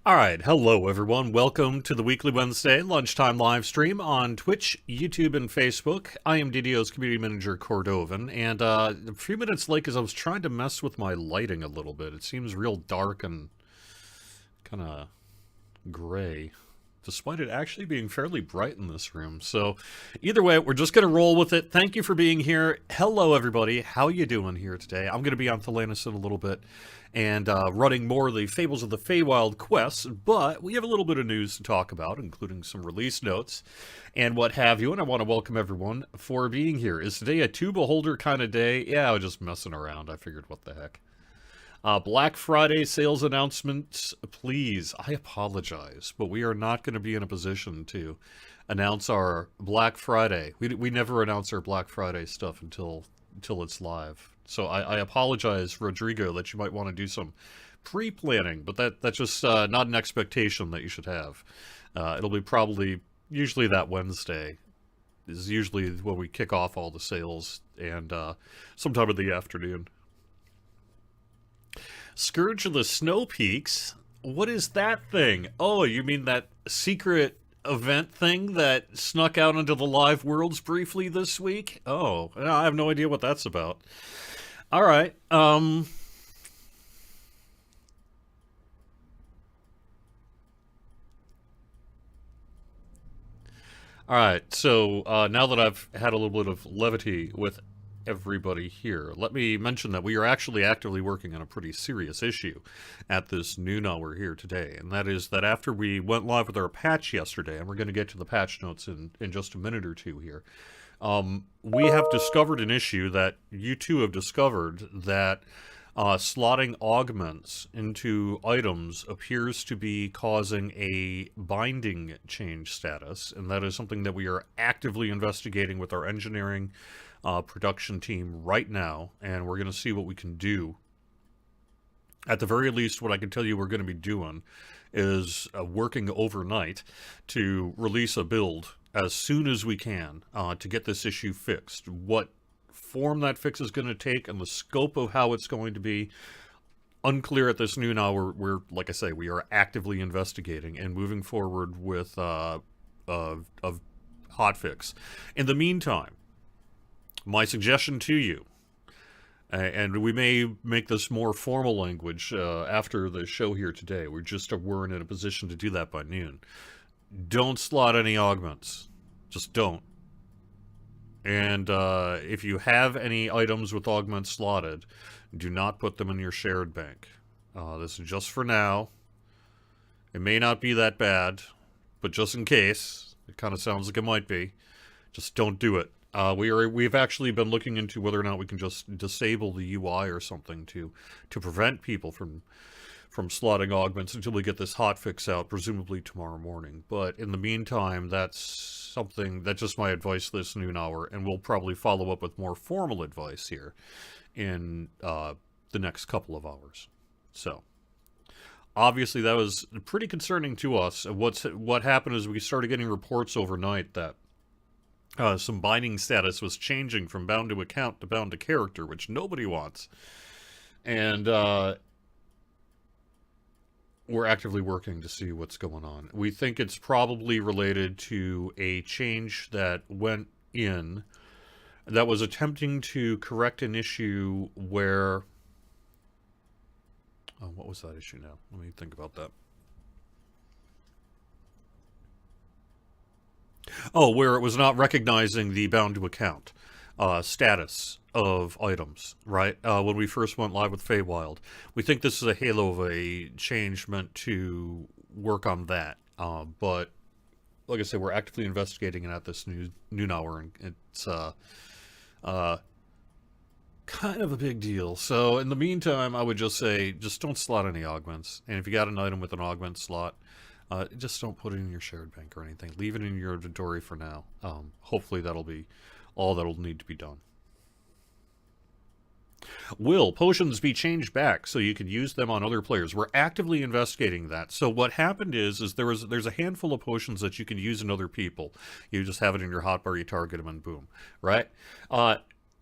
All right, hello everyone. Welcome to the weekly Wednesday lunchtime live stream on Twitch, YouTube, and Facebook. I am DDO's community manager Cordovan, and a few minutes late because I was trying to mess with my lighting a little bit. It seems real dark and kind of gray, despite it actually being fairly bright in this room. So either way, we're just going to roll with it. Thank you for being here. Hello everybody. How you doing here today? I'm going to be on Thelanis in a little bit and running more of the Fables of the Feywild quests, but we have a little bit of news to talk about, including some release notes and what have you, and I want to welcome everyone for being here. Is today a two beholder kind of day? Yeah, I was just messing around. I figured, what the heck. Black Friday sales announcements, please. I apologize, but we are not going to be in a position to announce our Black Friday. We never announce our Black Friday stuff until it's live. So I apologize, Rodrigo, that you might want to do some pre-planning, but that's just not an expectation that you should have. It'll be probably, usually that Wednesday is usually when we kick off all the sales, and sometime in the afternoon. Scourge of the Snow Peaks? What is that thing? Oh, you mean that secret event thing that snuck out into the live worlds briefly this week? Oh, I have no idea what that's about. All right. All right. So now that I've had a little bit of levity with everybody here, let me mention that we are actually actively working on a pretty serious issue at this noon hour here today, and that is that after we went live with our patch yesterday, and we're going to get to the patch notes in just a minute or two here, we have discovered an issue that you two have discovered, that slotting augments into items appears to be causing a binding change status, and that is something that we are actively investigating with our engineering production team right now, and we're going to see what we can do. At the very least, what I can tell you we're going to be doing is working overnight to release a build as soon as we can to get this issue fixed. What form that fix is going to take and the scope of how it's going to be, unclear at this noon hour. We're, like I say, we are actively investigating and moving forward with a hotfix. In the meantime, my suggestion to you, and we may make this more formal language after the show here today. We're in a position to do that by noon. Don't slot any augments. Just don't. And if you have any items with augments slotted, do not put them in your shared bank. This is just for now. It may not be that bad, but just in case, it kind of sounds like it might be, just don't do it. We've actually been looking into whether or not we can just disable the UI or something to prevent people from slotting augments until we get this hotfix out, presumably tomorrow morning. But in the meantime, that's something, that's just my advice this noon hour, and we'll probably follow up with more formal advice here in the next couple of hours. So, obviously that was pretty concerning to us. What happened is we started getting reports overnight that some binding status was changing from bound to account to bound to character, which nobody wants. And we're actively working to see what's going on. We think it's probably related to a change that went in that was attempting to correct an issue where... Oh, what was that issue now? Let me think about that. Oh, where it was not recognizing the bound to account status of items, right? When we first went live with Feywild. We think this is a halo of a change meant to work on that. But, like I said, we're actively investigating it at this noon hour, and it's kind of a big deal. So, in the meantime, I would just say, just don't slot any augments. And if you got an item with an augment slot, just don't put it in your shared bank or anything. Leave it in your inventory for now. Hopefully that'll be all that'll need to be done. Will potions be changed back so you can use them on other players? We're actively investigating that. So what happened is there's a handful of potions that you can use in other people. You just have it in your hotbar, you target them, and boom, right?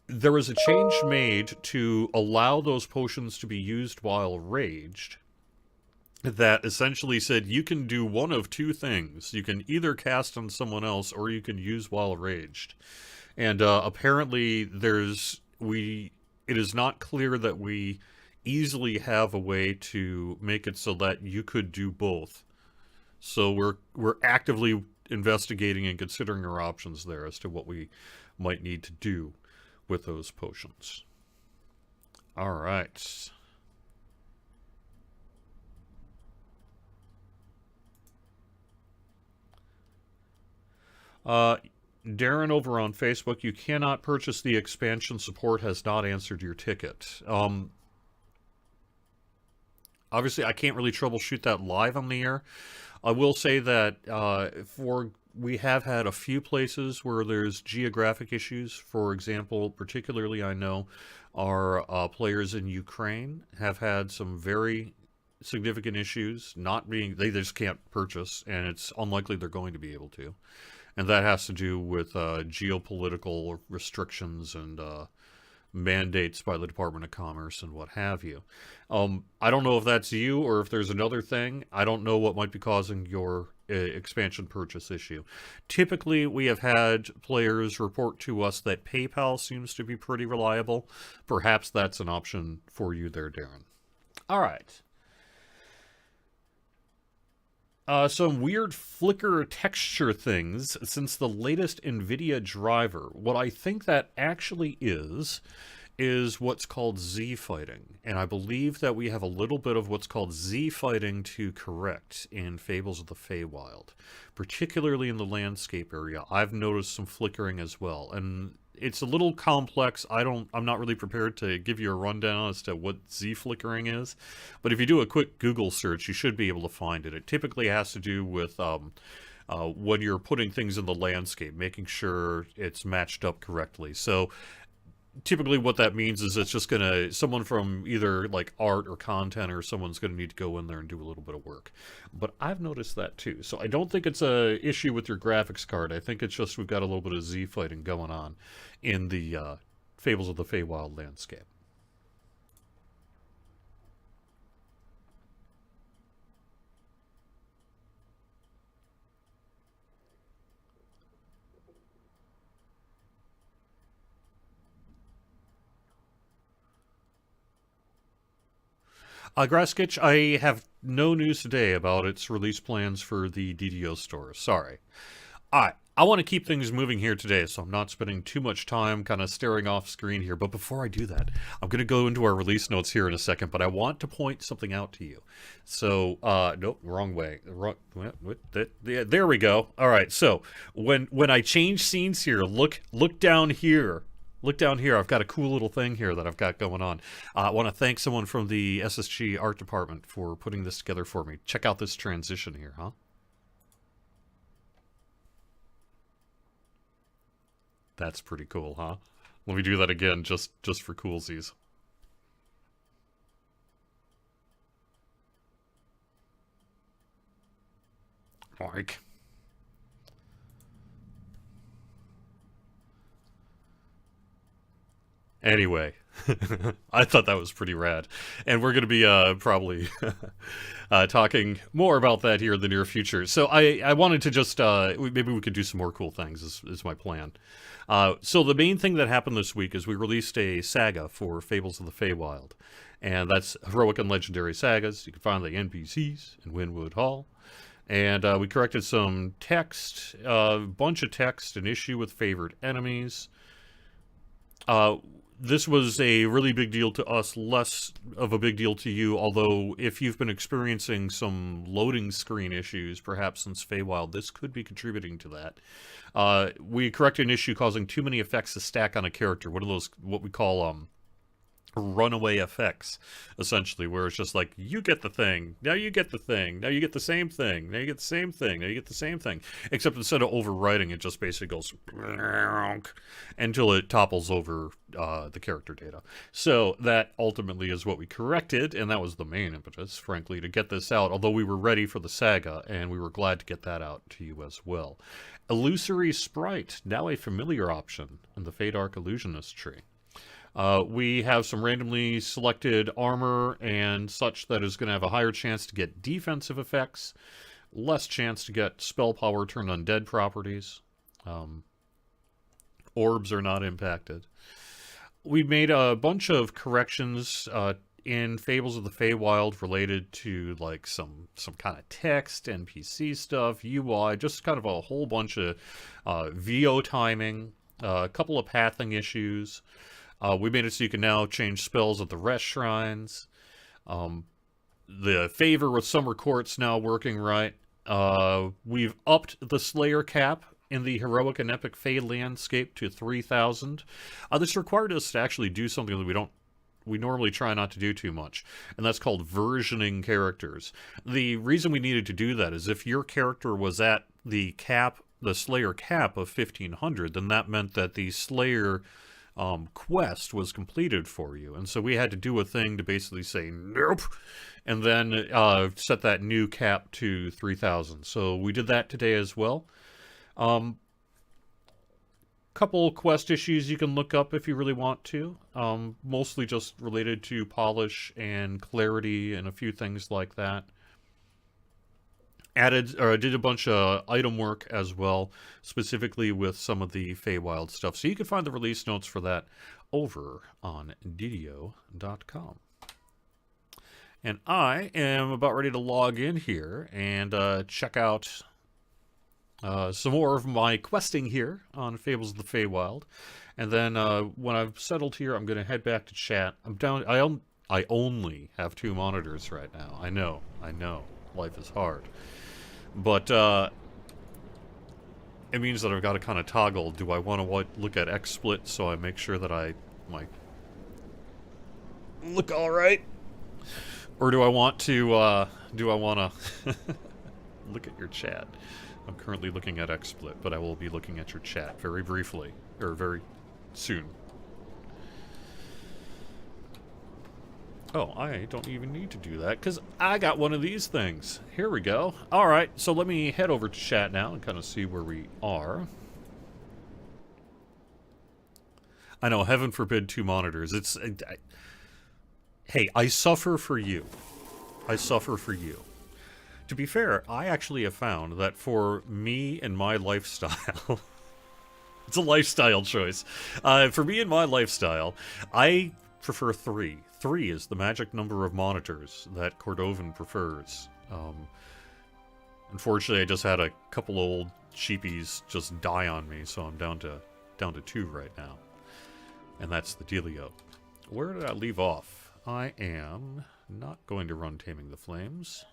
There was a change made to allow those potions to be used while raged, that essentially said you can do one of two things. You can either cast on someone else or you can use while raged. And apparently it is not clear that we easily have a way to make it so that you could do both. So we're actively investigating and considering our options there as to what we might need to do with those potions. All right. Darren over on Facebook, you cannot purchase the expansion. Support has not answered your ticket. Obviously, I can't really troubleshoot that live on the air. I will say that we have had a few places where there's geographic issues. For example, particularly I know our players in Ukraine have had some very significant issues they just can't purchase, and it's unlikely they're going to be able to. And that has to do with geopolitical restrictions and mandates by the Department of Commerce and what have you. I don't know if that's you or if there's another thing. I don't know what might be causing your expansion purchase issue. Typically, we have had players report to us that PayPal seems to be pretty reliable. Perhaps that's an option for you there, Darren. All right. Some weird flicker texture things since the latest NVIDIA driver. What I think that actually is what's called Z-fighting. And I believe that we have a little bit of what's called Z-fighting to correct in Fables of the Feywild. Particularly in the landscape area, I've noticed some flickering as well. And it's a little complex. I'm not really prepared to give you a rundown as to what Z-flickering is. But if you do a quick Google search, you should be able to find it. It typically has to do with when you're putting things in the landscape, making sure it's matched up correctly. So typically what that means is it's just someone from either like art or content or someone's gonna need to go in there and do a little bit of work. But I've noticed that too. So I don't think it's a issue with your graphics card. I think it's just we've got a little bit of Z fighting going on in the Fables of the Feywild landscape. Graskitch, I have no news today about its release plans for the DDO store. Sorry. I want to keep things moving here today, so I'm not spending too much time kind of staring off screen here. But before I do that, I'm going to go into our release notes here in a second, but I want to point something out to you. So, nope, wrong way. There we go. All right, so when I change scenes here, look down here. Look down here. I've got a cool little thing here that I've got going on. I want to thank someone from the SSG art department for putting this together for me. Check out this transition here, huh? That's pretty cool, huh? Let me do that again just for coolsies. Mike. Anyway, I thought that was pretty rad. And we're going to be probably talking more about that here in the near future. So I wanted to just, maybe we could do some more cool things is my plan. So the main thing that happened this week is we released a saga for Fables of the Feywild. And that's Heroic and Legendary Sagas. You can find the NPCs in Wynwood Hall. And we corrected some text, a bunch of text, an issue with favorite enemies. This was a really big deal to us, less of a big deal to you, although if you've been experiencing some loading screen issues, perhaps since Feywild, this could be contributing to that. We corrected an issue causing too many effects to stack on a character, one of those, what we call, runaway effects, essentially, where it's just like, you get the thing, now you get the thing, now you get the same thing, now you get the same thing, now you get the same thing, except instead of overwriting, it just basically goes until it topples over the character data. So that ultimately is what we corrected, and that was the main impetus, frankly, to get this out, although we were ready for the saga, and we were glad to get that out to you as well. Illusory Sprite, now a familiar option in the Fade Arc Illusionist tree. We have some randomly selected armor and such that is going to have a higher chance to get defensive effects, less chance to get spell power turned on dead properties. Orbs are not impacted. We made a bunch of corrections in Fables of the Feywild related to like some kind of text, NPC stuff, UI, just kind of a whole bunch of VO timing, a couple of pathing issues. We made it so you can now change spells at the rest shrines. The favor with Summer Court's now working right. We've upped the Slayer cap in the Heroic and Epic Fey landscape to 3,000. This required us to actually do something that we normally try not to do too much, and that's called versioning characters. The reason we needed to do that is if your character was at the Slayer cap of 1,500, then that meant that the Slayer quest was completed for you, and so we had to do a thing to basically say nope, and then set that new cap to 3,000. So we did that today as well. Couple quest issues you can look up if you really want to, mostly just related to polish and clarity and a few things like that. Did a bunch of item work as well, specifically with some of the Feywild stuff. So you can find the release notes for that over on Didio.com. And I am about ready to log in here and check out some more of my questing here on Fables of the Feywild. And then when I've settled here, I'm going to head back to chat. I only have 2 monitors right now. I know. Life is hard. But it means that I've got to kind of toggle. Do I want to look at XSplit so I make sure that my look all right? Or do I want to look at your chat? I'm currently looking at XSplit, but I will be looking at your chat very briefly, or very soon. Oh, I don't even need to do that, because I got one of these things. Here we go. Alright, so let me head over to chat now and kind of see where we are. I know, heaven forbid 2 monitors. Hey, I suffer for you. I suffer for you. To be fair, I actually have found that for me and my lifestyle... it's a lifestyle choice. For me and my lifestyle, I prefer 3. 3 is the magic number of monitors that Cordovan prefers. Unfortunately, I just had a couple old cheapies just die on me, so I'm down to 2 right now. And that's the dealio. Where did I leave off? I am not going to run Taming the Flames.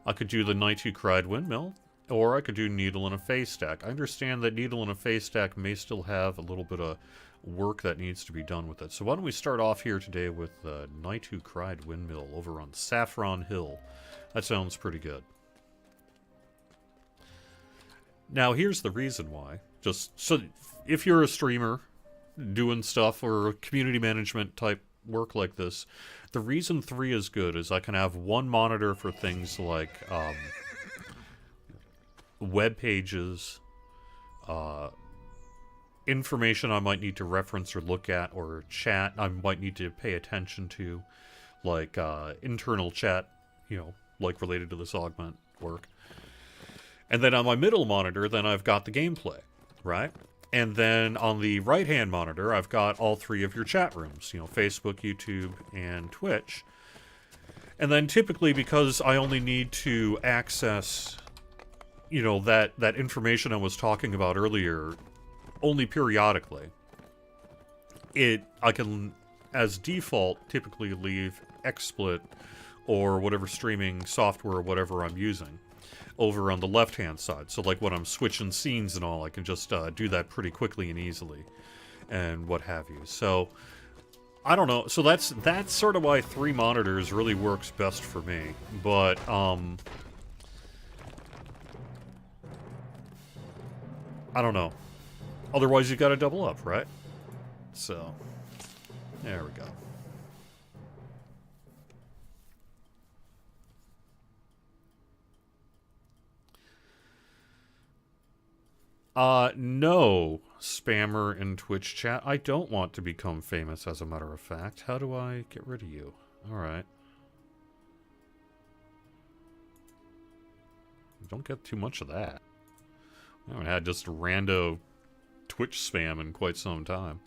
I could do the Knight Who Cried Windmill, or I could do Needle in a Face Stack. I understand that Needle in a Face Stack may still have a little bit of work that needs to be done with it. So why don't we start off here today with Knight Who Cried Windmill over on Saffron Hill. That sounds pretty good. Now here's the reason why. Just so if you're a streamer doing stuff or community management type work like this, the reason 3 is good is I can have 1 monitor for things like web pages, information I might need to reference or look at, or chat I might need to pay attention to, like internal chat, you know, like related to this Augment work. And then on my middle monitor, then I've got the gameplay, right? And then on the right-hand monitor, I've got all 3 of your chat rooms, you know, Facebook, YouTube, and Twitch. And then typically, because I only need to access, you know, that information I was talking about earlier only periodically, I can, as default, typically leave XSplit or whatever streaming software or whatever I'm using over on the left-hand side. So like when I'm switching scenes and all, I can just do that pretty quickly and easily and what have you. So I don't know. So that's sort of why 3 monitors really works best for me. But I don't know. Otherwise you got to double up, right? So there we go. No, spammer in Twitch chat. I don't want to become famous, as a matter of fact. How do I get rid of you? Alright. Don't get too much of that. I haven't had just rando Twitch spam in quite some time.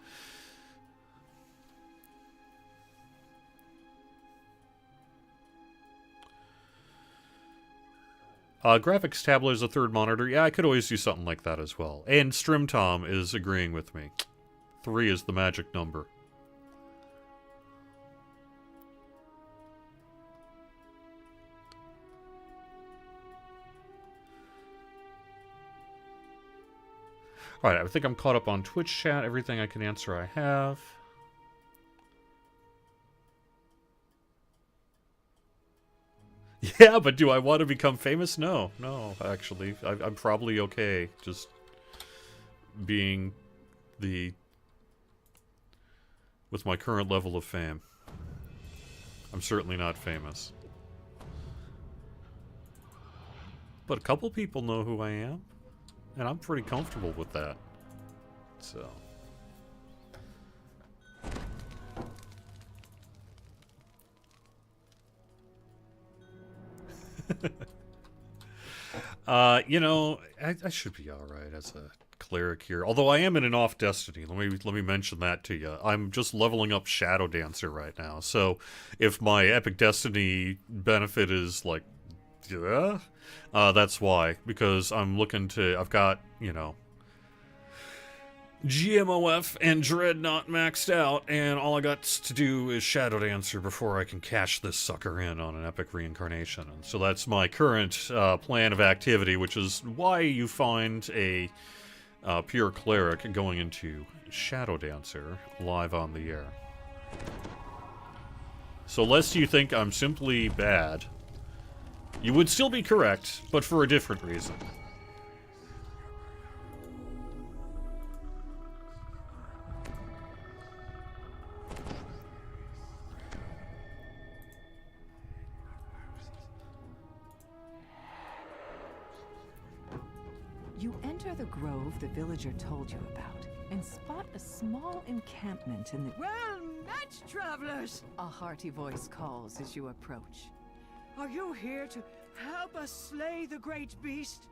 Graphics tablet is a third monitor. Yeah, I could always do something like that as well. And StrimTom is agreeing with me. 3 is the magic number. Alright, I think I'm caught up on Twitch chat. Everything I can answer I have. Yeah, but do I want to become famous? No, actually. I'm probably okay just being with my current level of fame. I'm certainly not famous. But a couple people know who I am, and I'm pretty comfortable with that. So... you know, I should be alright as a cleric here. Although I am in an off destiny. Let me mention that to you. I'm just leveling up Shadow Dancer right now. So if my epic destiny benefit is like, that's why. Because I'm looking to, I've got, you know, GMOF and Dreadnought maxed out, and all I got to do is Shadow Dancer before I can cash this sucker in on an epic reincarnation. And so that's my current plan of activity, which is why you find a pure cleric going into Shadow Dancer live on the air. So lest you think I'm simply bad, you would still be correct, but for a different reason. You enter the grove the villager told you about, and spot a small encampment in the... Well met, travelers! A hearty voice calls as you approach. Are you here to help us slay the great beast?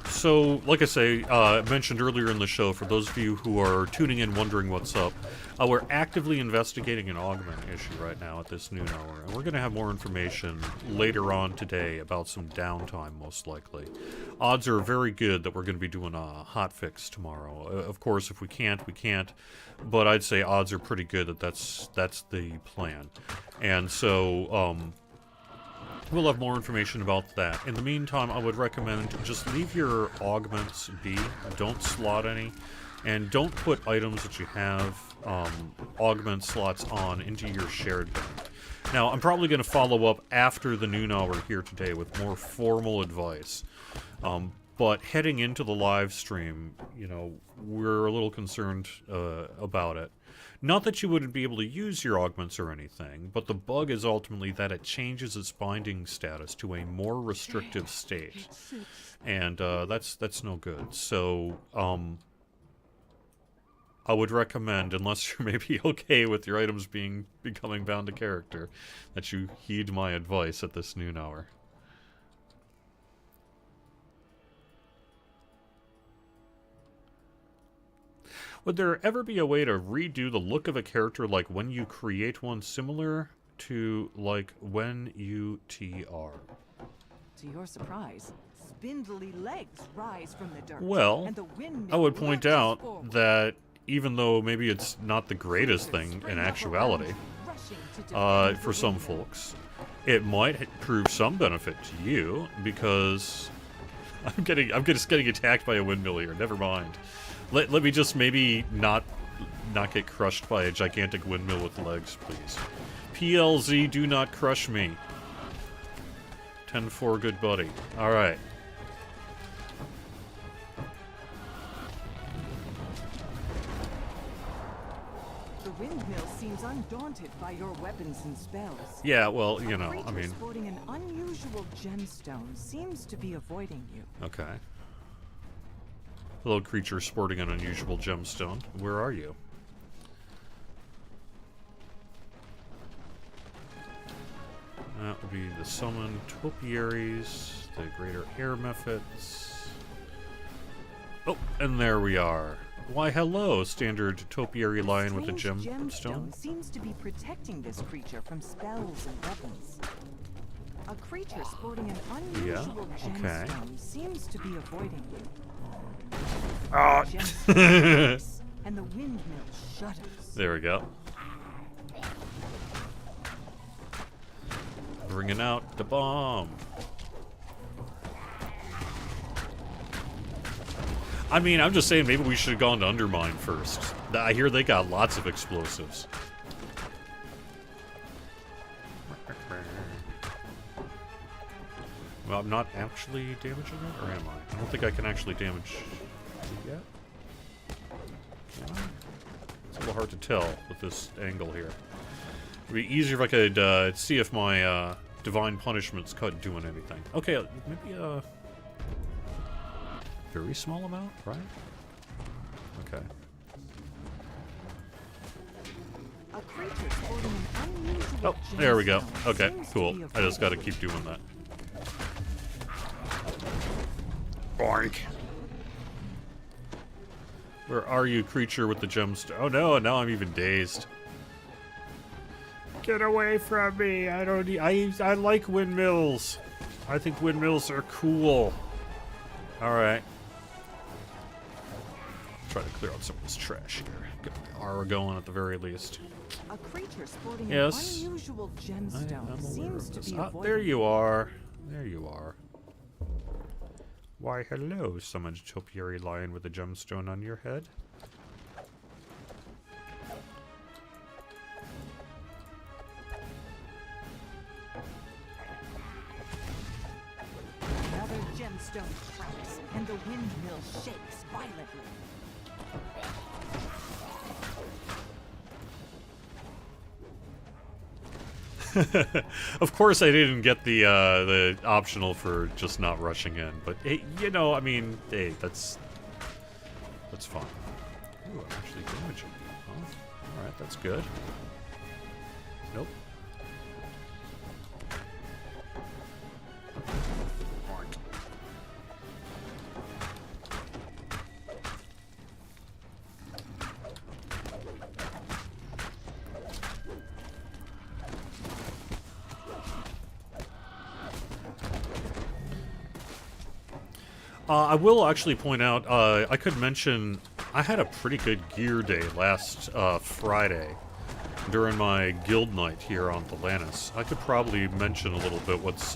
So, like I say, mentioned earlier in the show, for those of you who are tuning in wondering what's up, we're actively investigating an Augment issue right now at this noon hour, and we're going to have more information later on today about some downtime, most likely. Odds are very good that we're going to be doing a hotfix tomorrow. Of course, if we can't, we can't, but I'd say odds are pretty good that that's the plan. And so, we'll have more information about that. In the meantime, I would recommend just leave your augments be. Don't slot any. And don't put items that you have augment slots on into your shared bin. Now, I'm probably going to follow up after the noon hour here today with more formal advice. But heading into the live stream, you know, we're a little concerned about it. Not that you wouldn't be able to use your augments or anything, but the bug is ultimately that it changes its binding status to a more restrictive state. And that's no good. So, I would recommend, unless you're maybe okay with your items becoming bound to character, that you heed my advice at this noon hour. Would there ever be a way to redo the look of a character like when you create one, similar to like when you TR? To your surprise, spindly legs rise from the dirt. Well, and the windmill I would point lurches out forward. that even though maybe it's not the greatest thing in actuality, for some folks, it might prove some benefit to you, because I'm just getting attacked by a windmill here. Never mind. Let me just maybe not not get crushed by a gigantic windmill with legs, please. PLZ, do not crush me. 10-4, good buddy. Alright. The Windmill seems undaunted by your weapons and spells. Yeah, well, you know, I A mean... creature sporting an unusual gemstone seems to be avoiding you. Okay. Hello, creature sporting an unusual gemstone. Where are you? That would be the summoned topiaries, the greater air methods. Oh, and there we are. Why, hello, standard topiary lion with a gemstone. Seems to be protecting this creature from spells and weapons. A creature sporting an unusual gemstone seems to be avoiding you. Ah! And the windmill shudders. There we go. Bringing out the bomb. I mean, I'm just saying maybe we should have gone to Undermine first. I hear they got lots of explosives. Well, I'm not actually damaging it, or am I? I don't think I can actually damage it yet. Can I? It's a little hard to tell with this angle here. It'd be easier if I could see if my divine punishments could doing anything. Okay, maybe a very small amount, right? Okay. A creature sporting an unusual Oh, there we go. gemstone Okay, seems to cool. be I just gotta avoiding keep doing that. Boink. Where are you, creature with the gemstone? Oh no, now I'm even dazed. Get away from me! I don't need. I like windmills. I think windmills are cool. All right. Try to clear out some of this trash here. Get the aura going at the very least. A creature sporting Yes. an unusual I'm gemstone aware seems of to this. be Ah, avoiding there you are. There you are. Why, hello, summoned topiary lion with a gemstone on your head. Another gemstone cracks, and the windmill shakes violently. Of course, I didn't get the optional for just not rushing in, but hey, you know, I mean, hey, that's fine. Ooh, I'm actually damaging you, huh? All right, that's good. Nope. I will actually point out, I could mention, I had a pretty good gear day last Friday during my guild night here on Thelanis. I could probably mention a little bit what's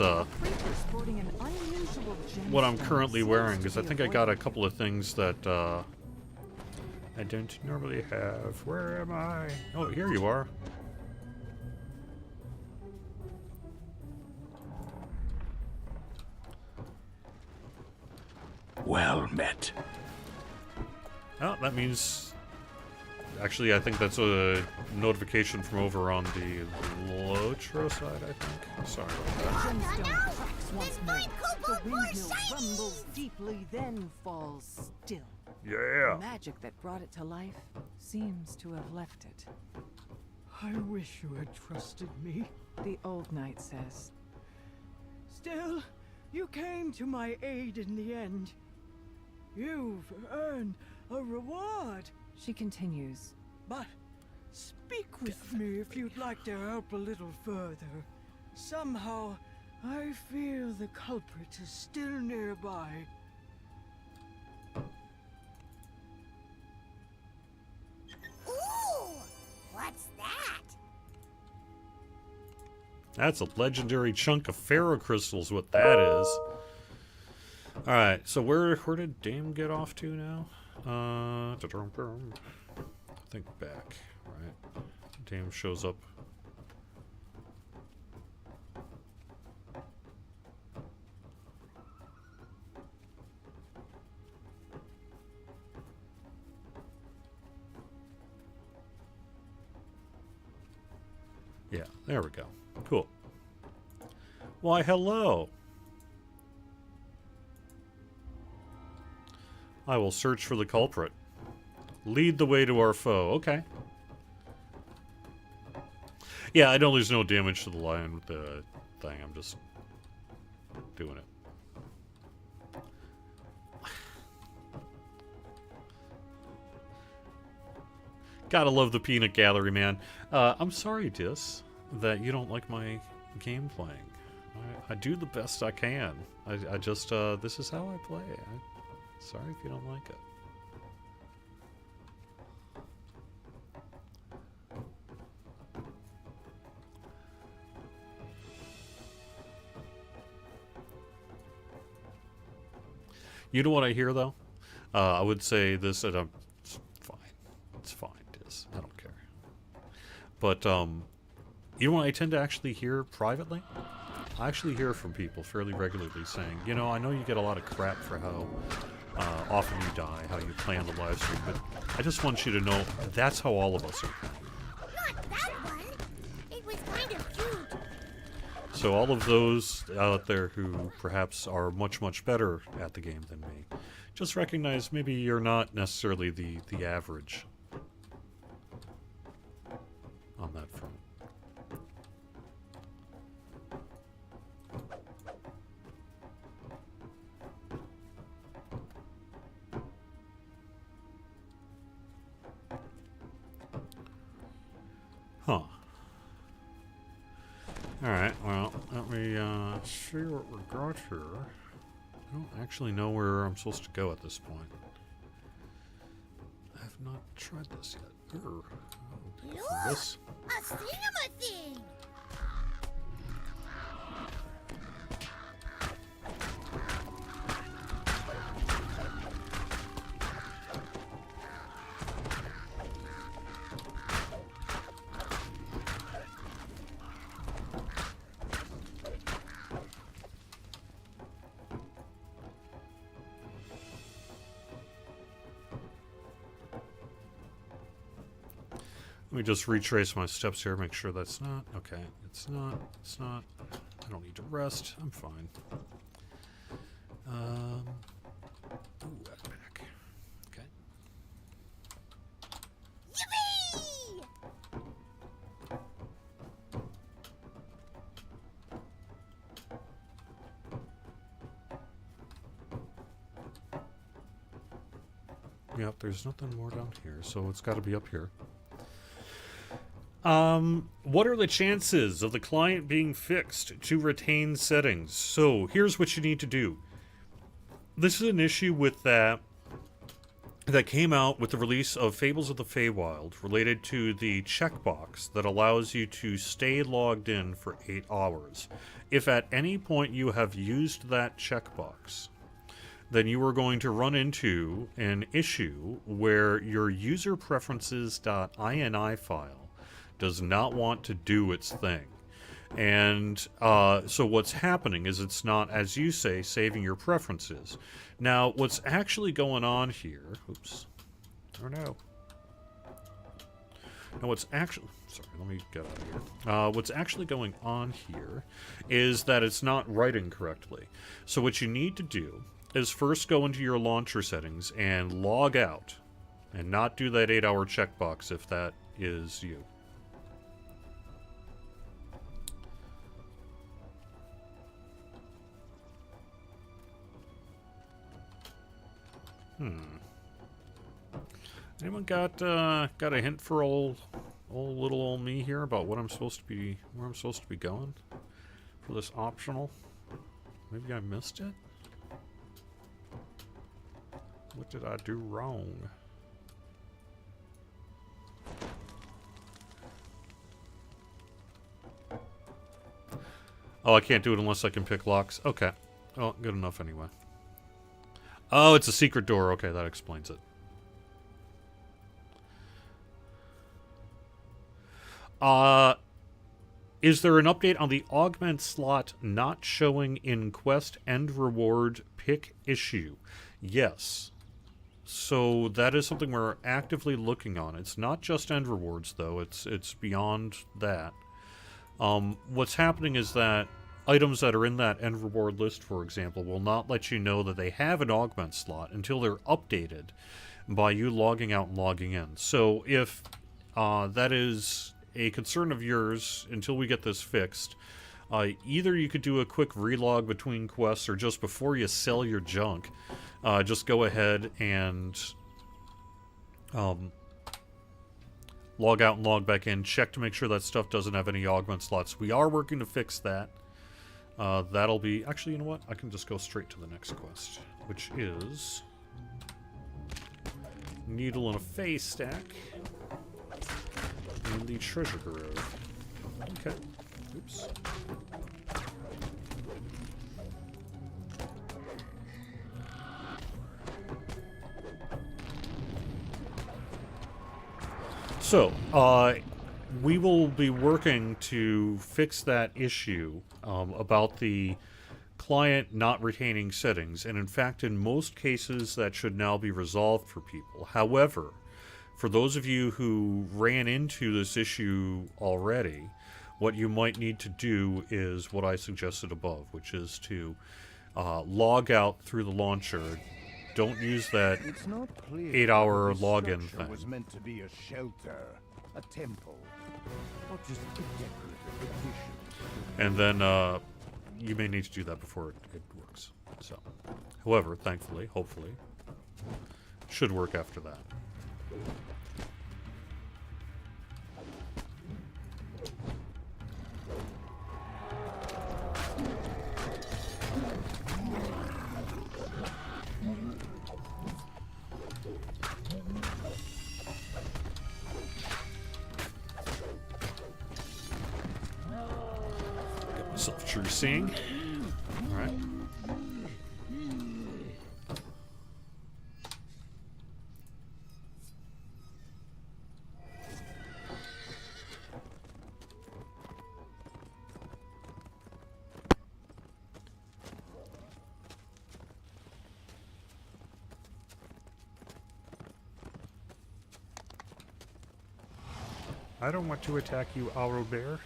what I'm currently wearing, because I think I got a couple of things that I don't normally have. Where am I? Oh, here you are. Well met. Oh, that means... Actually, I think that's a notification from over on the Lotro side, I think. Sorry about that. Gemstone cracks once more. The windmill rumbles deeply, then falls still. Yeah! The magic that brought it to life seems to have left it. I wish you had trusted me. The old knight says. Still, you came to my aid in the end. You've earned a reward. She continues. But speak with me if you'd like to help a little further. Somehow, I feel the culprit is still nearby. Ooh! What's that? That's a legendary chunk of ferrocrystals, what that is. Alright, so where did Dame get off to now? think back, right? Dame shows up. Yeah, there we go. Cool. Why, hello. I will search for the culprit. Lead the way to our foe. Okay. Yeah, I know there's no damage to the lion with the thing. I'm just doing it. Gotta love the peanut gallery, man. I'm sorry, Dis, that you don't like my game playing. I do the best I can. I just, this is how I play. Sorry if you don't like it. You know what I hear, though? I would say this, and it's fine. It's fine, Diz. I don't care. But, you know what I tend to actually hear privately? I actually hear from people fairly regularly saying, you know, I know you get a lot of crap for how often you die, how you play on the live stream, but I just want you to know that's how all of us are playing. Not that one. It was kind of cute. So all of those out there who perhaps are much, much better at the game than me, just recognize maybe you're not necessarily the average on that front. Huh. Alright, well, let me see what we got here. I don't actually know where I'm supposed to go at this point. I have not tried this yet. Look! This. A cinema thing! Let me just retrace my steps here, make sure that's not. Okay, it's not. It's not. I don't need to rest. I'm fine. Ooh, back. Okay. Yippee! Yep, there's nothing more down here, so it's got to be up here. What are the chances of the client being fixed to retain settings? So, here's what you need to do. This is an issue with that came out with the release of Fables of the Feywild related to the checkbox that allows you to stay logged in for 8 hours. If at any point you have used that checkbox, then you are going to run into an issue where your user preferences.ini file does not want to do its thing. And so what's happening is it's not, as you say, saving your preferences. Now, what's actually going on here... Oops. Oh, no. Now, what's actually... Sorry, let me get out of here. What's actually going on here is that it's not writing correctly. So what you need to do is first go into your launcher settings and log out. And not do that 8-hour checkbox if that is you. Anyone got a hint for old little old me here about what I'm supposed to be, where I'm supposed to be going for this optional? Maybe I missed it. What did I do wrong? Oh, I can't do it unless I can pick locks. Okay. Oh, good enough anyway. Oh, it's a secret door. Okay, that explains it. Is there an update on the Augment slot not showing in quest and reward pick issue? Yes. So that is something we're actively looking on. It's not just end rewards, though. It's beyond that. What's happening is that items that are in that end reward list, for example, will not let you know that they have an Augment slot until they're updated by you logging out and logging in. So if that is a concern of yours until we get this fixed, either you could do a quick relog between quests, or just before you sell your junk, just go ahead and log out and log back in, check to make sure that stuff doesn't have any Augment slots. We are working to fix that. That'll be... Actually, you know what? I can just go straight to the next quest, which is Needle in a Face Stack in the Treasure Grove. Okay. Oops. So, we will be working to fix that issue about the client not retaining settings, and in fact, in most cases, that should now be resolved for people. However, for those of you who ran into this issue already, what you might need to do is what I suggested above, which is to log out through the launcher. Don't use that 8-hour login thing. Was meant to be a shelter, a temple, or just a decorative addition. And then you may need to do that before it works. So, however, thankfully, hopefully, should work after that. Self-true-seeing. Alright. I don't want to attack you, Owl Bear.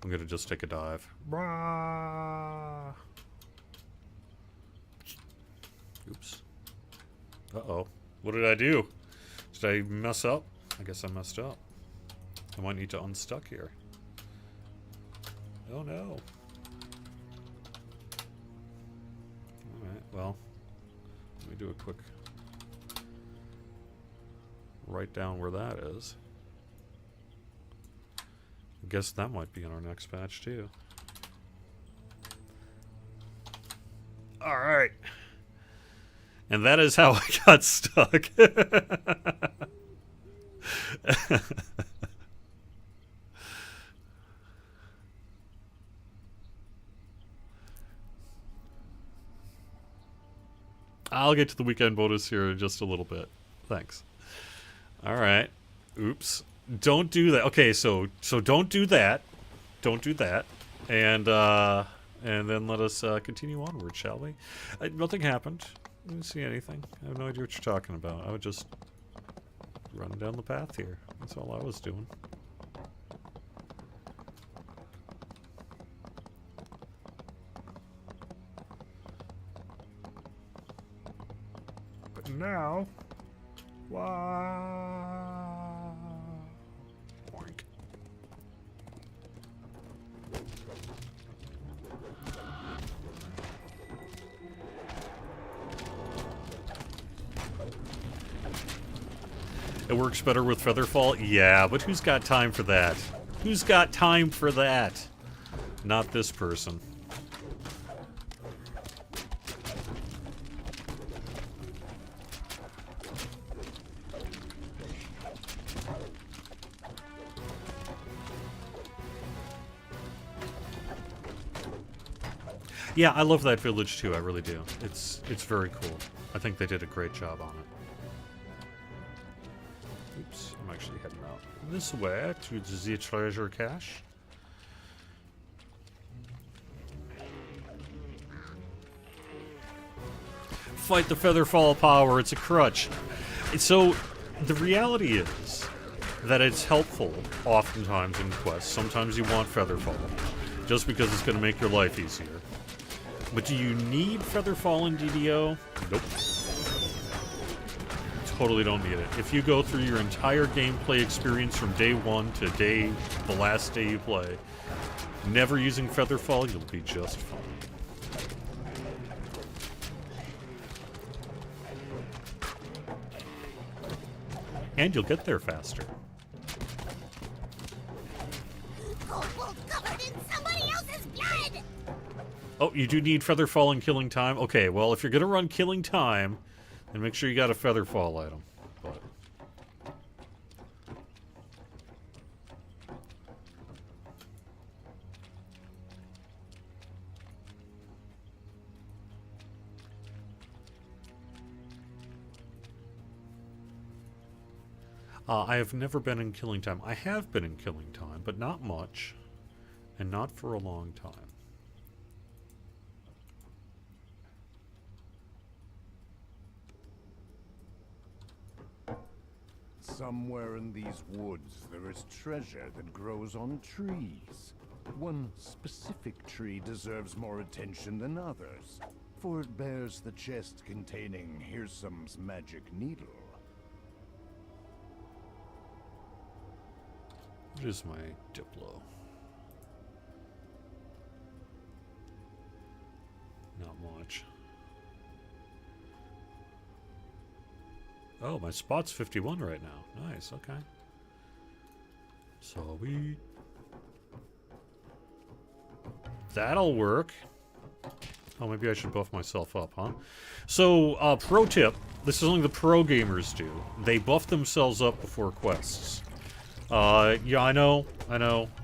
I'm gonna just take a dive. Brah! Oops. Uh-oh. What did I do? Did I mess up? I guess I messed up. I might need to unstuck here. Oh no. Alright, well. Let me do a quick write down where that is. I guess that might be in our next patch too. Alright. And that is how I got stuck. I'll get to the weekend bonus here in just a little bit. Thanks. Alright. Oops. Don't do that. Okay, so don't do that. Don't do that. And then let us continue onward, shall we? Nothing happened. I didn't see anything. I have no idea what you're talking about. I would just run down the path here. That's all I was doing. But now, wow. Boink. It works better with Featherfall? Yeah, but who's got time for that? Who's got time for that? Not this person. Yeah, I love that village too, I really do. It's very cool. I think they did a great job on it. Oops, I'm actually heading out this way to the treasure cache. Fight the Featherfall power, it's a crutch. So, the reality is that it's helpful oftentimes in quests. Sometimes you want Featherfall, just because it's going to make your life easier. But do you need Featherfall in DDO? Nope. Totally don't need it. If you go through your entire gameplay experience from day one to the last day you play, never using Featherfall, you'll be just fine. And you'll get there faster. Opal's covered in somebody else's blood! Oh, you do need Featherfall and Killing Time? Okay, well, if you're gonna run Killing Time, then make sure you got a Featherfall item. But I have never been in Killing Time. I have been in Killing Time, but not much, and not for a long time. Somewhere in these woods, there is treasure that grows on trees. One specific tree deserves more attention than others, for it bears the chest containing Hirsam's magic needle. What is my Diplo? Not much. Oh, my spot's 51 right now. Nice, okay. Sweet. That'll work. Oh, maybe I should buff myself up, huh? So, pro tip. This is something the pro gamers do. They buff themselves up before quests. Yeah, I know,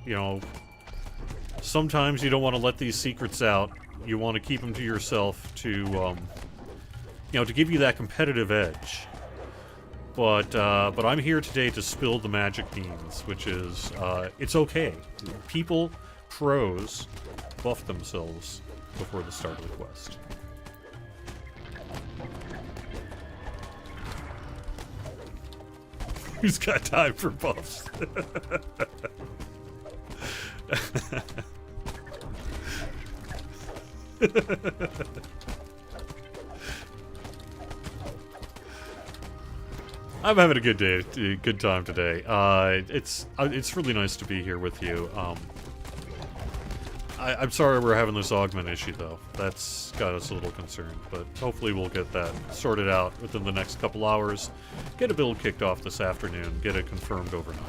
you know, sometimes you don't want to let these secrets out. You want to keep them to yourself to, you know, to give you that competitive edge. But I'm here today to spill the magic beans, which is, it's okay. People, pros, buff themselves before the start of the quest. Who's got time for buffs? I'm having a good day, good time today. It's really nice to be here with you. I'm sorry we're having this augment issue, though. That's got us a little concerned, but hopefully we'll get that sorted out within the next couple hours. Get a build kicked off this afternoon, get it confirmed overnight,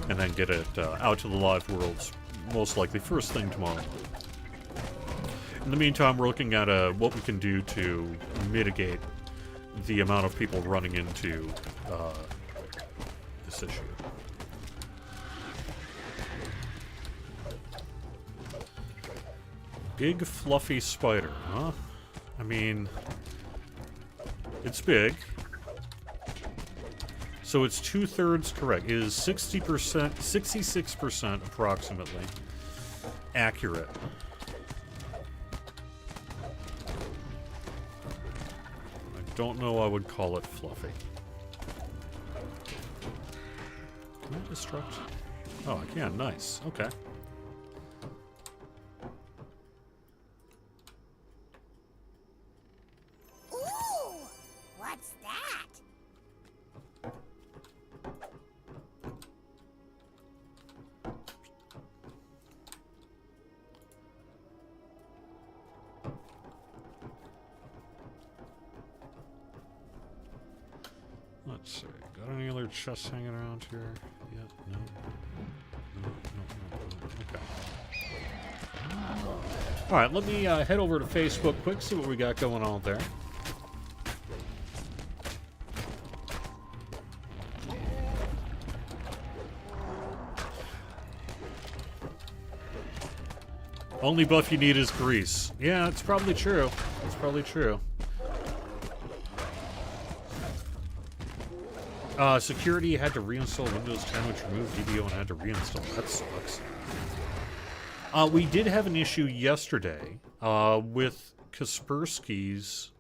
and then get it out to the live worlds, most likely first thing tomorrow. In the meantime, we're looking at what we can do to mitigate the amount of people running into this issue. Big fluffy spider, huh? I mean, it's big. So it's 2/3 correct. It is 60%, 66% approximately accurate. I don't know I would call it fluffy. Can I destruct? Oh, I can. Nice. Okay. Let's see. Got any other chests hanging around here? Yep. No. No. Okay. Alright, let me head over to Facebook quick, see what we got going on there. Only buff you need is grease. Yeah, it's probably true. It's probably true. Security had to reinstall Windows 10, which removed DDO and had to reinstall. That sucks. We did have an issue yesterday with Kaspersky's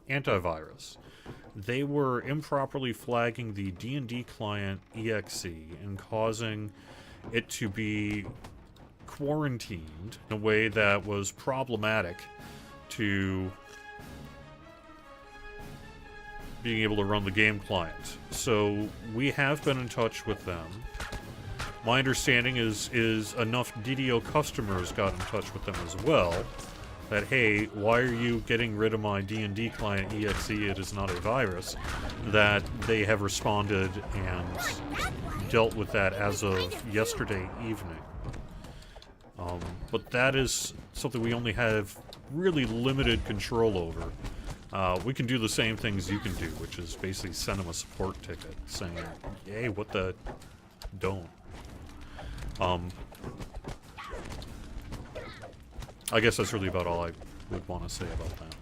antivirus. They were improperly flagging the D&D client exe and causing it to be quarantined in a way that was problematic to being able to run the game client. So we have been in touch with them. My understanding is enough DDO customers got in touch with them as well, that, hey, why are you getting rid of my D&D client exe? It is not a virus. That they have responded and dealt with that as of yesterday evening. But that is something we only have really limited control over. We can do the same things you can do, which is basically send them a support ticket saying, hey, what the... don't. I guess that's really about all I would want to say about that.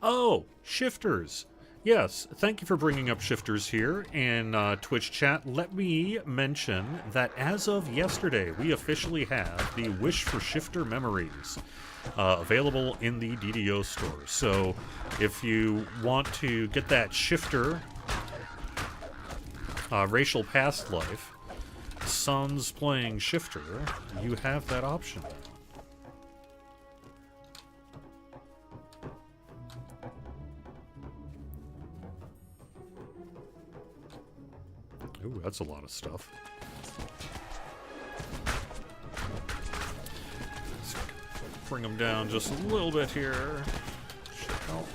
Oh, shifters. Yes, thank you for bringing up shifters here in Twitch chat. Let me mention that as of yesterday, we officially have the Wish for Shifter Memories available in the DDO store. So if you want to get that shifter racial past life, Sons playing shifter, you have that option. Ooh, that's a lot of stuff. Let's bring them down just a little bit here. Should help.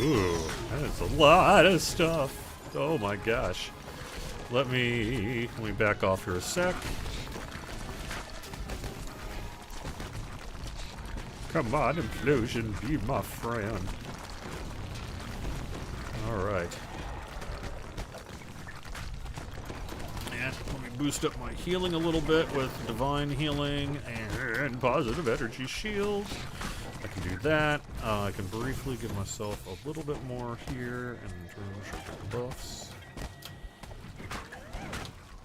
Ooh, that's a lot of stuff. Oh my gosh. Let me back off here a sec. Come on, implosion, be my friend. Alright. And let me boost up my healing a little bit with divine healing and positive energy shield. I can do that. I can briefly give myself a little bit more here and turn short buffs.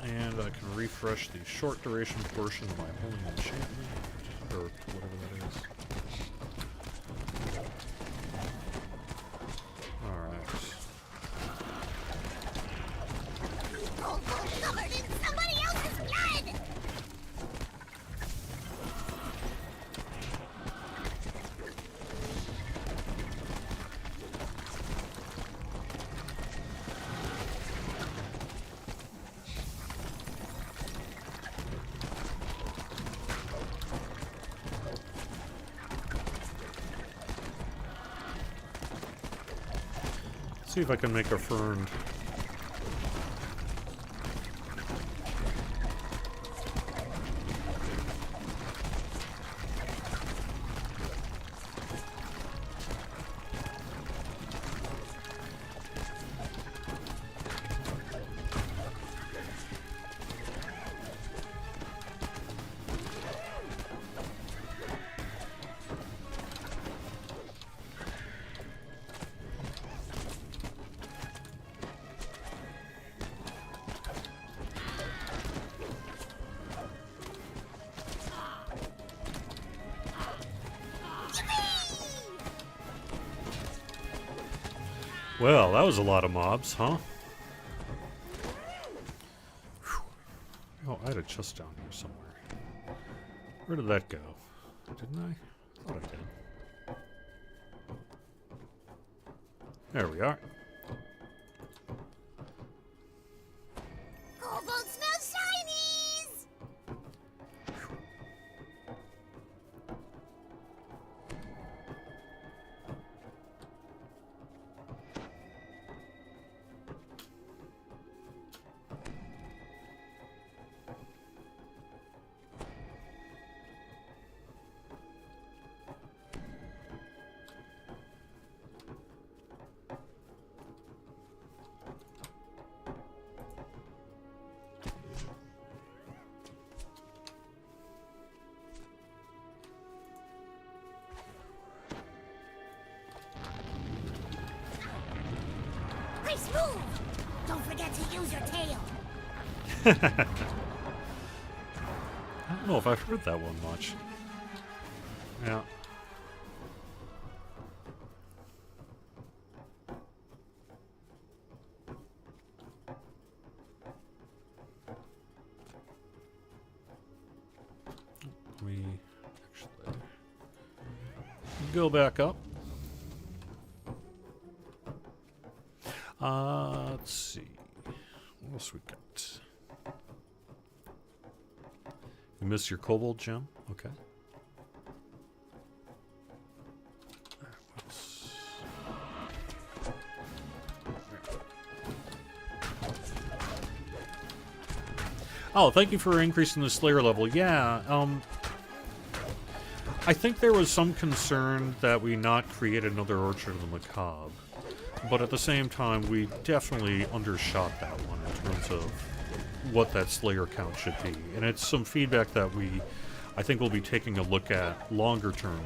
And I can refresh the short duration portion of my holy enchantment, or whatever that is. Alright. Covered in somebody else's blood! See if I can make a fern. Well, that was a lot of mobs, huh? Whew. Oh, I had a chest down here somewhere. Where did that go? Didn't I? I thought I did. There we are. Cobalt smells shinies! to use your tail. I don't know if I've heard that one much. Yeah. We actually go back up. Let's see. What else we got? You miss your kobold gem? Okay. Oh, thank you for increasing the Slayer level. Yeah, I think there was some concern that we not create another Orchard of the Macabre. But at the same time, we definitely undershot that one in terms of what that Slayer count should be. And it's some feedback that I think we'll be taking a look at longer term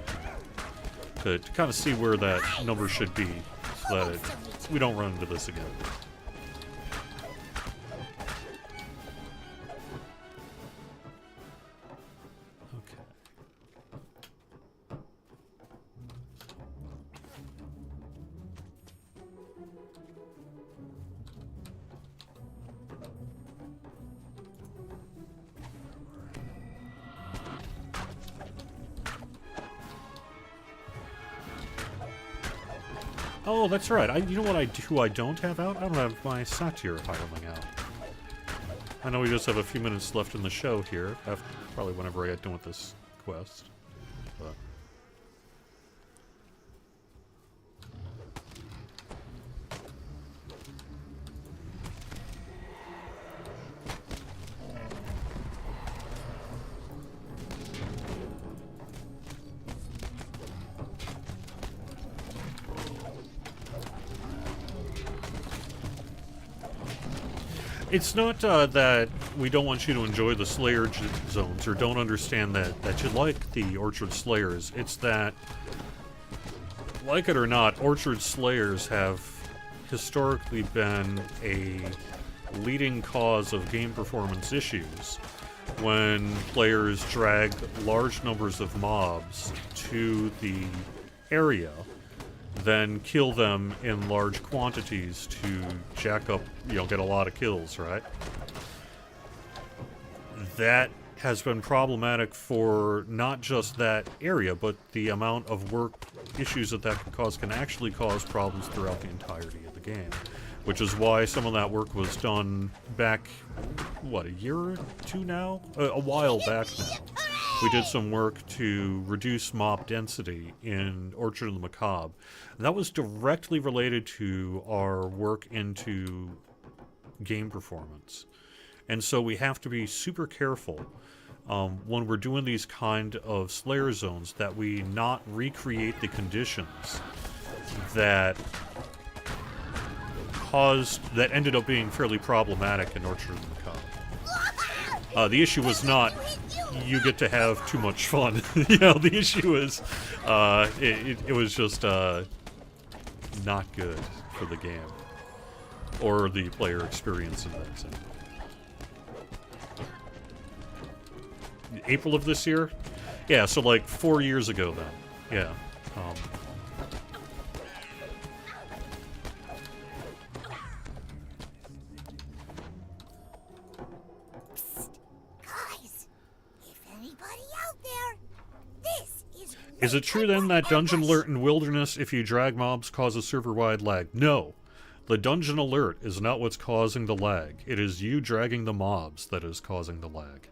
to kind of see where that number should be so that we don't run into this again. Oh, that's right. You know what who I don't have out? I don't have my Satyr hireling out. I know we just have a few minutes left in the show here, after probably whenever I get done with this quest. But it's not that we don't want you to enjoy the Slayer zones or don't understand that you like the Orchard Slayers. It's that, like it or not, Orchard Slayers have historically been a leading cause of game performance issues when players drag large numbers of mobs to the area, then kill them in large quantities to jack up, get a lot of kills, right? That has been problematic for not just that area, but the amount of work issues that can cause can actually cause problems throughout the entirety of the game. Which is why some of that work was done back, what, a year or two now? A while back now. We did some work to reduce mob density in Orchard of the Macabre. And that was directly related to our work into game performance. And so we have to be super careful when we're doing these kind of Slayer zones that we not recreate the conditions that ended up being fairly problematic in Orchard of the Macabre. The issue was not you get to have too much fun. The issue is it was just not good for the game or the player experience in that sense. April of this year? Yeah, so like 4 years ago then. Yeah. Is it true then that Dungeon Alert in Wilderness, if you drag mobs, causes server-wide lag? No. The Dungeon Alert is not what's causing the lag. It is you dragging the mobs that is causing the lag.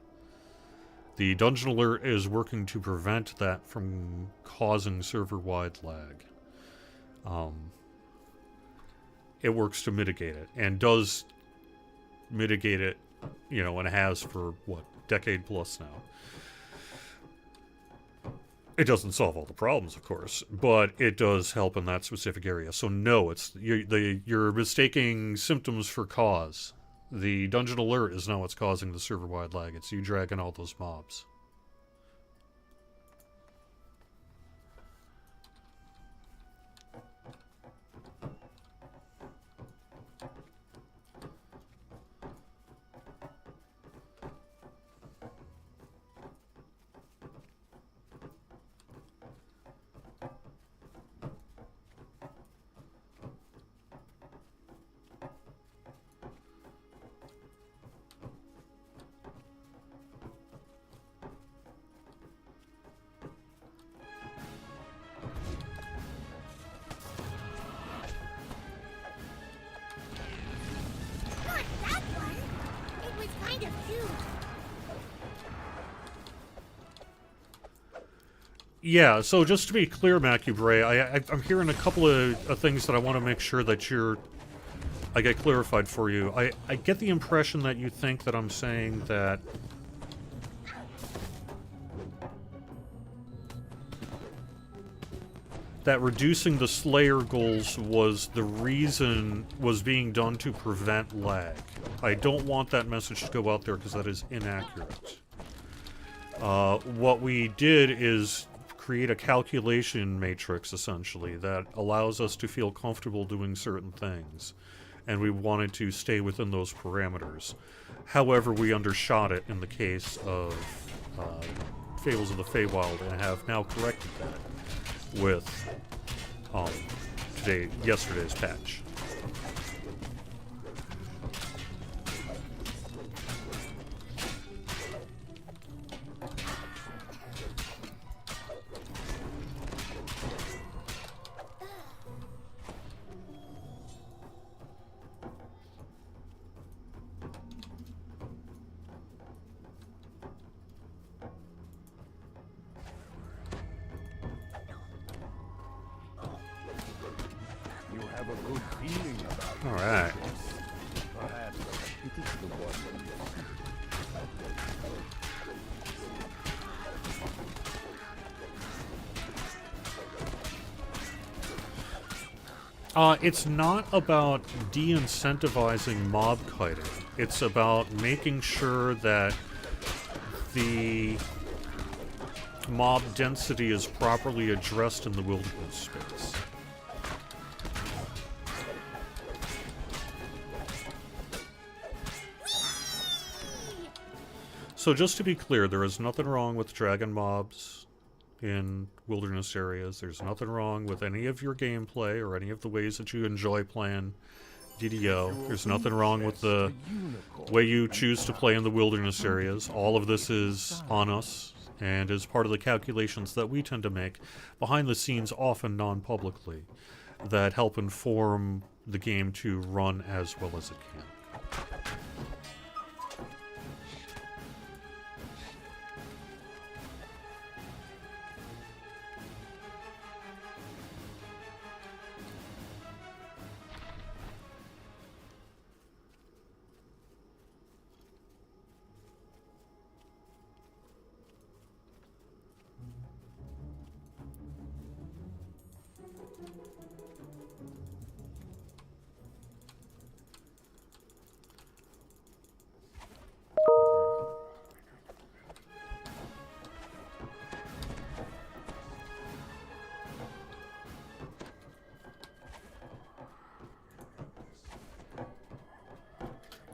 The Dungeon Alert is working to prevent that from causing server-wide lag. It works to mitigate it, and does mitigate it, and has for, decade plus now. It doesn't solve all the problems, of course, but it does help in that specific area. So no, you're mistaking symptoms for cause. The Dungeon Alert is not what's causing the server-wide lag. It's you dragging all those mobs. kind of cute. Yeah, so just to be clear, Macabre, I'm hearing a couple of things that I want to make sure that I get clarified for you. I get the impression that you think that I'm saying that reducing the Slayer goals was being done to prevent lag. I don't want that message to go out there because that is inaccurate. What we did is create a calculation matrix, essentially, that allows us to feel comfortable doing certain things. And we wanted to stay within those parameters. However, we undershot it in the case of Fables of the Feywild, and have now corrected that with yesterday's patch. Alright. It's not about de-incentivizing mob kiting. It's about making sure that the mob density is properly addressed in the wilderness space. So just to be clear, there is nothing wrong with dragon mobs in wilderness areas. There's nothing wrong with any of your gameplay or any of the ways that you enjoy playing DDO. There's nothing wrong with the way you choose to play in the wilderness areas. All of this is on us and is part of the calculations that we tend to make behind the scenes, often non-publicly, that help inform the game to run as well as it can.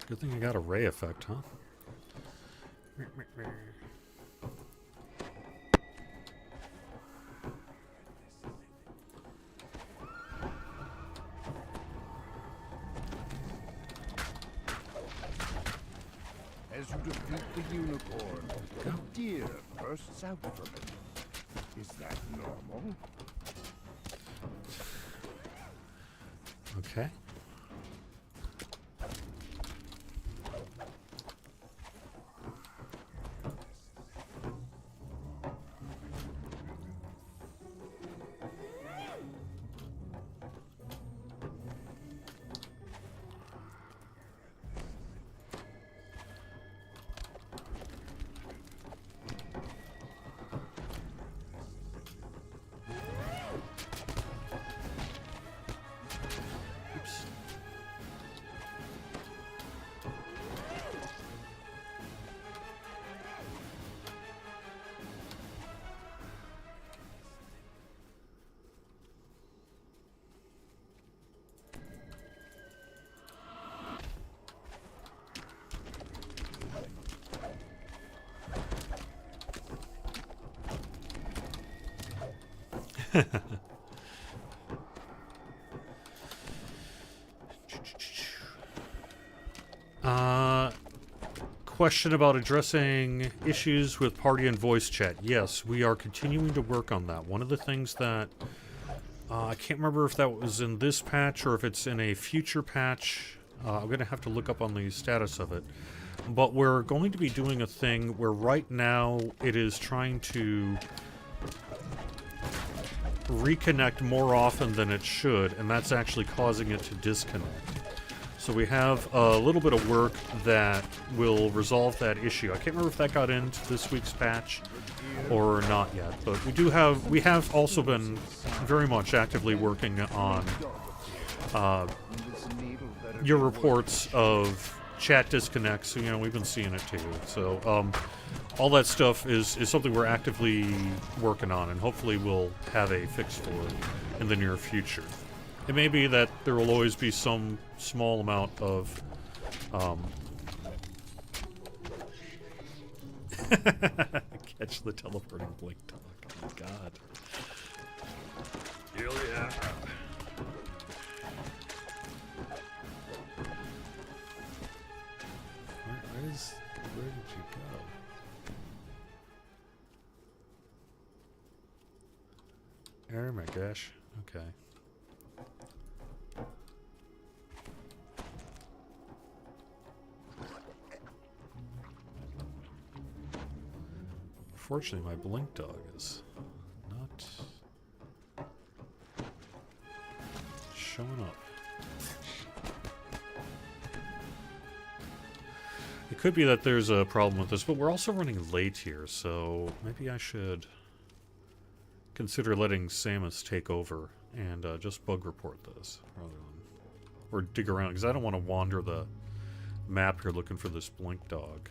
Good thing you got a ray effect, huh? As you defeat the unicorn, a deer bursts out from it. Is that normal? Okay. Question about addressing issues with party and voice chat. Yes, we are continuing to work on that. One of the things that I can't remember if that was in this patch or if it's in a future patch. I'm going to have to look up on the status of it. But we're going to be doing a thing where right now it is trying to reconnect more often than it should, and that's actually causing it to disconnect. So we have a little bit of work that will resolve that issue. I can't remember if that got into this week's patch or not yet, but we have also been very much actively working on your reports of chat disconnects. You know, we've been seeing it too. So all that stuff is something we're actively working on, and hopefully we'll have a fix for it in the near future. It may be that there will always be some small amount of catch the teleporting blink dog. Oh my god. Hell yeah. Where did you go? Oh my gosh. Okay. Unfortunately, my blink dog is not showing up. It could be that there's a problem with this, but we're also running late here, so maybe I should consider letting Samus take over and just bug report this rather than, or dig around, because I don't want to wander the map here looking for this blink dog.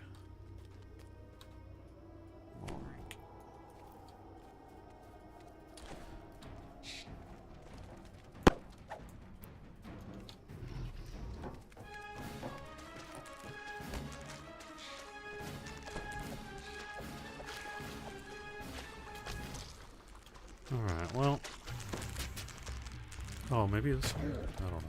Alright, well... Oh, maybe this one? I don't know.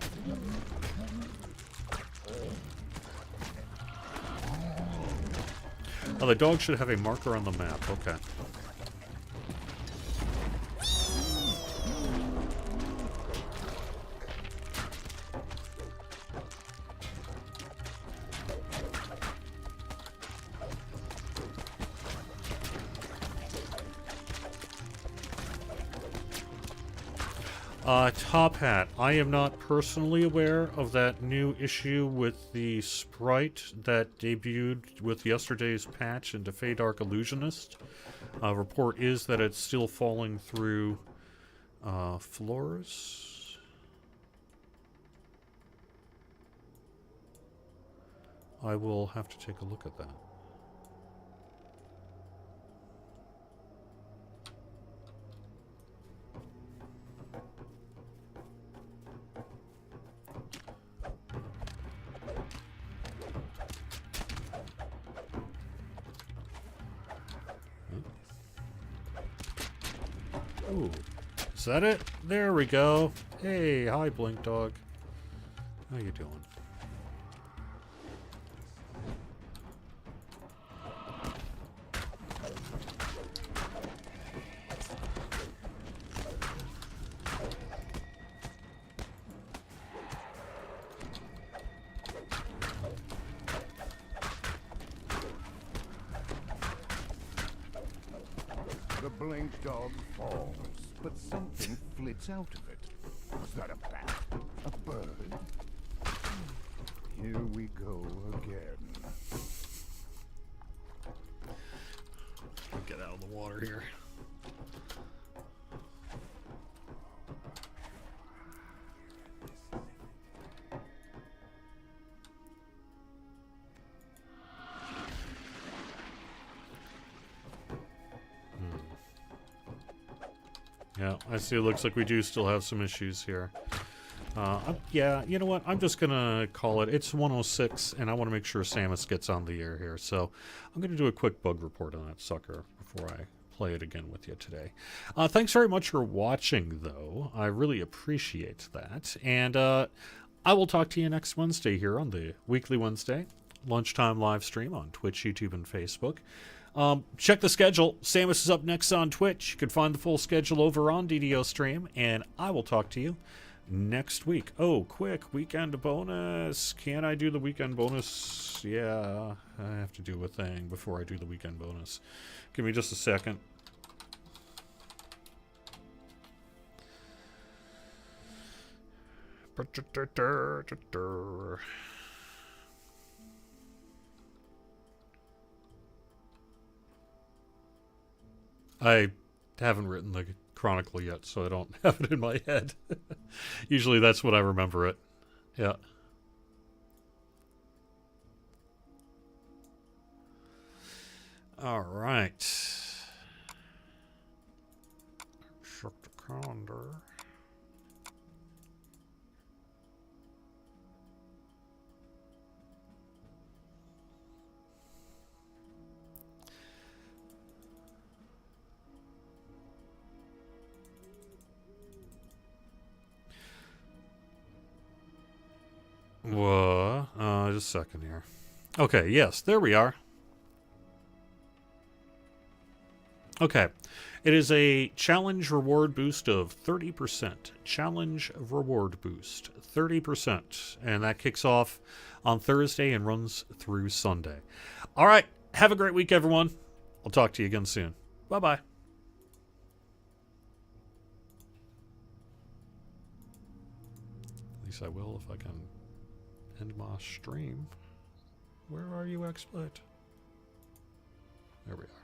Oh, the dog should have a marker on the map. Okay. Top Hat. I am not personally aware of that new issue with the sprite that debuted with yesterday's patch into Fey Dark Illusionist. Report is that it's still falling through floors. I will have to take a look at that. Ooh, is that it? There we go. Hey, hi, Blink Dog. How you doing? The blink dog falls, but something flits out of it. Was that a bat? A bird? Here we go again. Get out of the water here. Yeah, I see. It looks like we do still have some issues here. Yeah, you know what? I'm just gonna call it. It's 106, and I want to make sure Samus gets on the air here. So I'm gonna do a quick bug report on that sucker before I play it again with you today. Thanks very much for watching, though. I really appreciate that. And I will talk to you next Wednesday here on the Weekly Wednesday Lunchtime live stream on Twitch, YouTube, and Facebook. Check the schedule. Samus is up next on Twitch. You can find the full schedule over on DDO Stream, and I will talk to you next week. Oh, quick, weekend bonus. Can I do the weekend bonus? Yeah, I have to do a thing before I do the weekend bonus. Give me just a second. I haven't written the chronicle yet, so I don't have it in my head. Usually that's when I remember it. Yeah. All right. Check the calendar. Whoa. Just a second here. Okay, yes, there we are. Okay. It is a challenge reward boost of 30%. Challenge reward boost, 30%. And that kicks off on Thursday and runs through Sunday. All right. Have a great week, everyone. I'll talk to you again soon. Bye-bye. At least I will if I can end my stream. Where are you, XSplit? There we are.